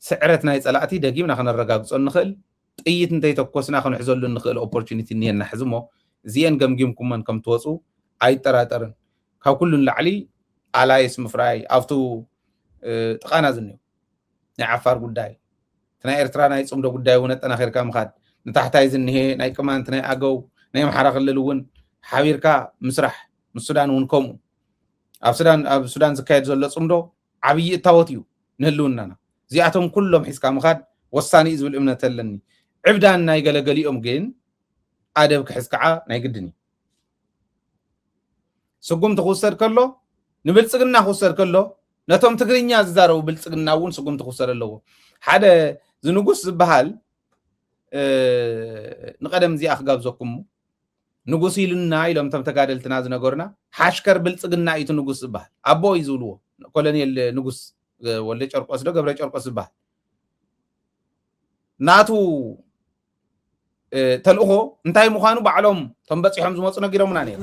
سعرت ناي صلاتي دقيمنا خنرغاغصو نخل ጥይት እንተይተኮስና ክንሕዘሉ ንኽእል ኦፖርቹኒቲ እኒአና ሕዝሞ እዚአን ገምጊምኩም መን ከም ትወፁ ኣይጠራጠርን ካብ ኩሉን ላዕሊ ኣላይስ ምፍራይ ኣብቱ ጥቃና ዝኒኦ ናይ ዓፋር ጉዳይ ናይ ኤርትራ ናይ ፅምዶ ጉዳይ እውን ኣጠናኺርካ ምኻድ ንታሕታይ ዝኒሄ ናይ ቅማንት ናይ ኣገው ናይ ኣምሓራ ክልል እውን ሓቢርካ ምስራሕ ምስ ሱዳን እውን ከምኡ ኣብ ሱዳን ዝካየድ ዘሎ ፅምዶ ዓብዪ እታወት እዩ ንህልውናና እዚኣቶም ኩሎም ሒዝካ ምኻድ ወሳኒ እዩ ዝብል እምነት ኣለኒ عبدان ناي ገለገሊኦም ግን ኣደብ ክሕዝ ከዓ ናይ ግድን እዩ ስጉም ትኽወሰድ ከሎ ንብልፅግና ክውሰድ ከሎ ነቶም ትግርኛ ዝዛረቡ ብልፅግና እውን ስጉም ትኽወሰድ ኣለዎ ሓደ ዝንጉስ ዝበሃል ንቀደም እዚኣ ክጋብዘኩም ንጉስ ኢሉና ኢሎም ቶም ተጋደልትና ዝነገሩና ሓሽከር ብልፅግና እዩ ንጉስ ዝበሃል ኣቦ እዩ ዝብልዎ ኮሎኔል ንጉስ ወልደ ጨርቆስ ዶ ገብረ ጨርቆስ ዝበሃል ናቱ ተልእኾ እንታይ ምዃኑ ባዕሎም ቶም በፂሖም ዝመፁ ነጊሮምና ነይሩ